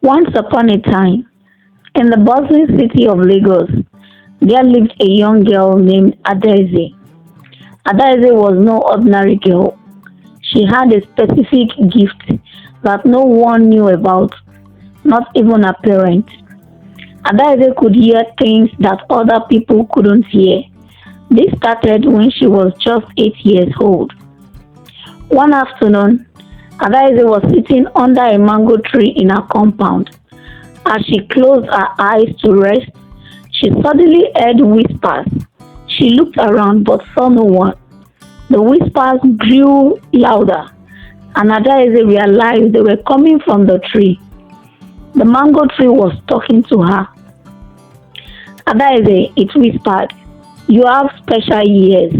Once upon a time, in the bustling city of Lagos, there lived a young girl named ADAEZE. ADAEZE was no ordinary girl. She had a specific gift that no one knew about, not even her parents. ADAEZE could hear things that other people couldn't hear. This started when she was just 8 years old. One afternoon, ADAEZE was sitting under a mango tree in her compound. As she closed her eyes to rest, she suddenly heard whispers. She looked around but saw no one. The whispers grew louder, and ADAEZE realized they were coming from the tree. The mango tree was talking to her. ADAEZE, it whispered, "You have special ears.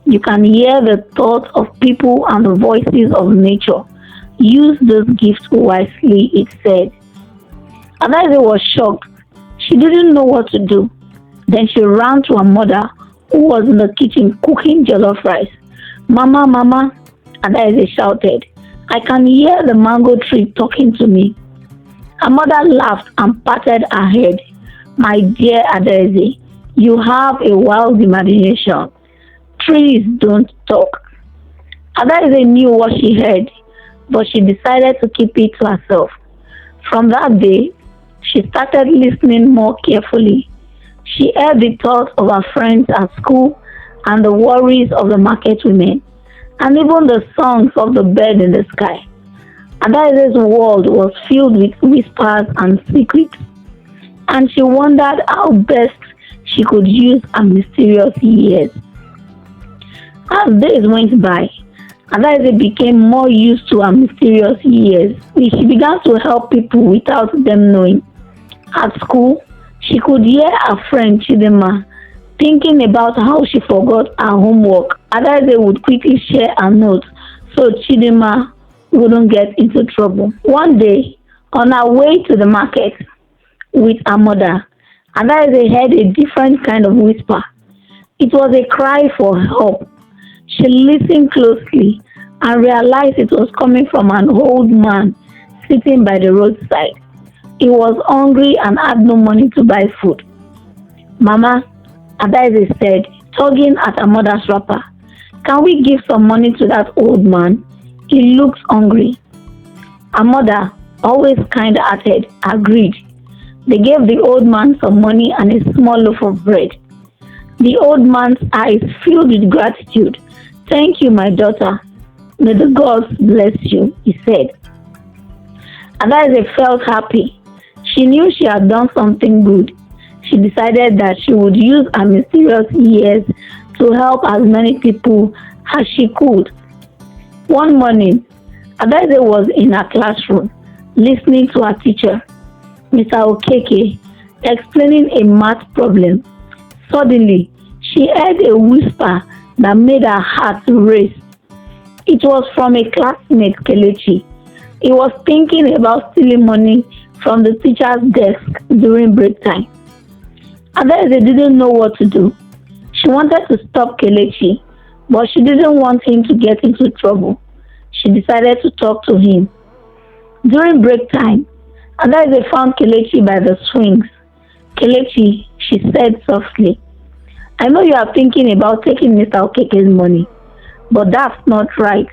You can hear the thoughts of people and the voices of nature. Use those gifts wisely," it said. ADAEZE was shocked. She didn't know what to do. Then she ran to her mother, who was in the kitchen cooking jollof rice. "Mama, Mama," ADAEZE shouted, "I can hear the mango tree talking to me." Her mother laughed and patted her head. "My dear ADAEZE, you have a wild imagination. Trees don't talk." ADAEZE knew what she heard, but she decided to keep it to herself. From that day, she started listening more carefully. She heard the thoughts of her friends at school and the worries of the market women, and even the songs of the bird in the sky. ADAEZE's world was filled with whispers and secrets, and she wondered how best she could use her mysterious ears. As days went by, ADAEZE became more used to her mysterious ears. She began to help people without them knowing. At school, she could hear her friend Chidema thinking about how she forgot her homework. ADAEZE would quickly share her notes so Chidema wouldn't get into trouble. One day, on her way to the market with her mother, ADAEZE heard a different kind of whisper. It was a cry for help. She listened closely and realized it was coming from an old man sitting by the roadside. He was hungry and had no money to buy food. "Mama," ADAEZE said, tugging at her mother's wrapper, "can we give some money to that old man? He looks hungry." Her mother, always kind-hearted, agreed. They gave the old man some money and a small loaf of bread. The old man's eyes filled with gratitude. "Thank you, my daughter. May the gods bless you," he said. ADAEZE felt happy. She knew she had done something good. She decided that she would use her mysterious ears to help as many people as she could. One morning, ADAEZE was in her classroom, listening to her teacher, Mr. Okeke, explaining a math problem. Suddenly, she heard a whisper that made her heart race. It was from a classmate, Kelechi. He was thinking about stealing money from the teacher's desk during break time. ADAEZE didn't know what to do. She wanted to stop Kelechi, but she didn't want him to get into trouble. She decided to talk to him. During break time, ADAEZE found Kelechi by the swings. "Kelechi," she said softly, "I know you are thinking about taking Mr. Okeke's money, but that's not right.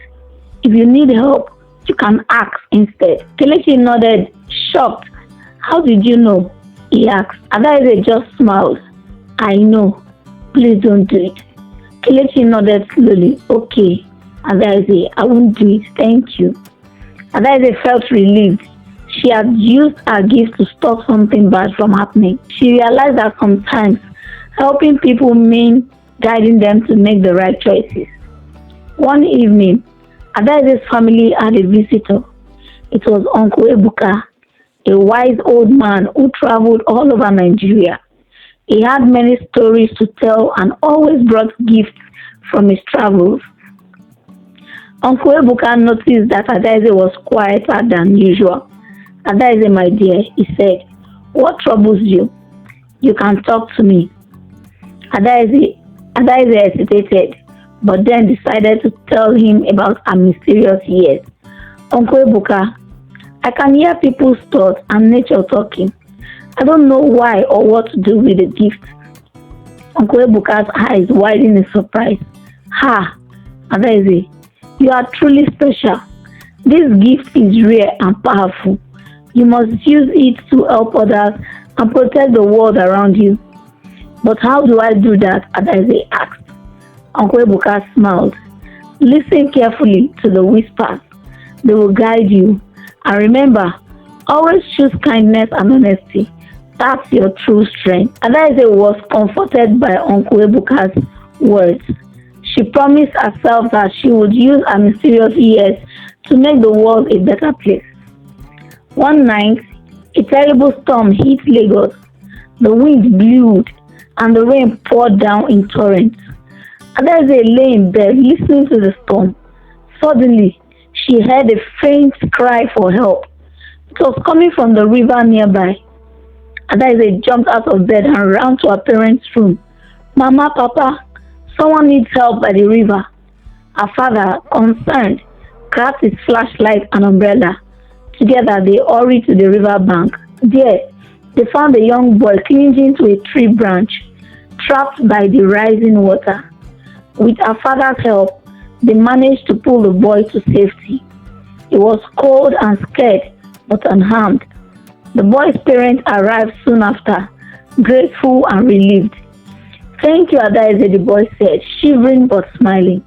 If you need help, you can ask instead." Kelechi nodded, shocked. "How did you know?" he asked. ADAEZE just smiled. "I know. Please don't do it." Kelechi nodded slowly. "Okay, ADAEZE, I won't do it. Thank you." ADAEZE felt relieved. She had used her gift to stop something bad from happening. She realized that sometimes helping people means guiding them to make the right choices. One evening, ADAEZE's family had a visitor. It was Uncle Ebuka, a wise old man who traveled all over Nigeria. He had many stories to tell and always brought gifts from his travels. Uncle Ebuka noticed that ADAEZE was quieter than usual. "ADAEZE, my dear," he said, "what troubles you? You can talk to me." ADAEZE hesitated, but then decided to tell him about her mysterious years. "Uncle Ebuka, I can hear people's thoughts and nature talking. I don't know why or what to do with the gift. Uncle Ebuka's eyes widen in surprise. Ha! ADAEZE, you are truly special. This gift is rare and powerful. You must use it to help others and protect the world around you. But how do I do that? ADAEZE asked. Uncle Ebuka smiled. Listen carefully to the whispers. They will guide you. And remember, always choose kindness and honesty. That's your true strength. ADAEZE was comforted by Uncle Ebuka's words. She promised herself that she would use her mysterious ears to make the world a better place. One night, a terrible storm hit Lagos. The wind blew and the rain poured down in torrents. ADAEZE lay in bed listening to the storm. Suddenly, she heard a faint cry for help. It was coming from the river nearby. ADAEZE jumped out of bed and ran to her parents' room. Mama, Papa, someone needs help by the river. Her father, concerned, grabbed his flashlight and umbrella. Together, they hurried to the river bank. There, they found a young boy clinging to a tree branch, trapped by the rising water. With her father's help, they managed to pull the boy to safety. He was cold and scared, but unharmed. The boy's parents arrived soon after, grateful and relieved. Thank you, ADAEZE, the boy said, shivering but smiling.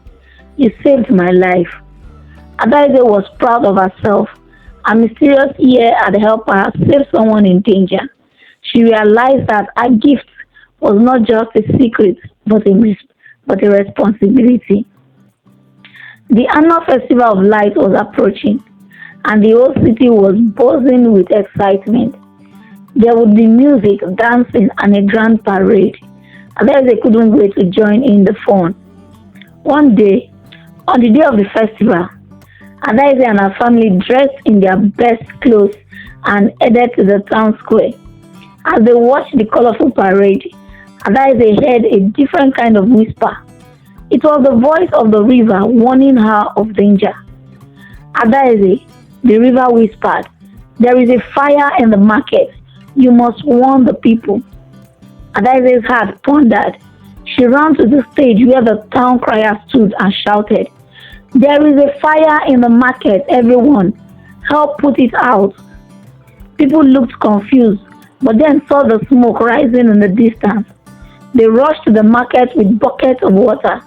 You saved my life. ADAEZE was proud of herself. Her mysterious ear had helped her save someone in danger. She realized that her gift was not just a secret, but a responsibility. The annual Festival of Light was approaching, and the whole city was buzzing with excitement. There would be music, dancing, and a grand parade. ADAEZE couldn't wait to join in the fun. One day, on the day of the festival, ADAEZE and her family dressed in their best clothes and headed to the town square. As they watched the colorful parade, ADAEZE heard a different kind of whisper. It was the voice of the river warning her of danger. ADAEZE, the river whispered, there is a fire in the market. You must warn the people. ADAEZE's heart pondered. She ran to the stage where the town crier stood and shouted, there is a fire in the market, everyone. Help put it out. People looked confused, but then saw the smoke rising in the distance. They rushed to the market with buckets of water.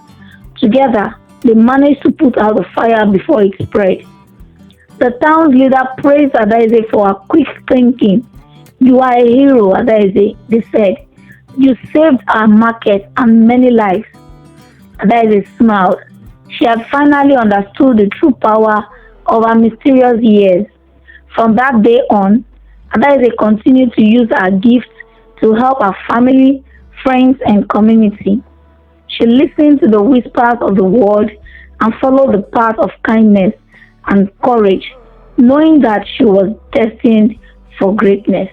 Together, they managed to put out the fire before it spread. The town's leader praised ADAEZE for her quick thinking. You are a hero, ADAEZE, they said. You saved our market and many lives. ADAEZE smiled. She had finally understood the true power of her mysterious years. From that day on, ADAEZE continued to use her gifts to help her family, friends, and community. She listened to the whispers of the world and followed the path of kindness and courage, knowing that she was destined for greatness.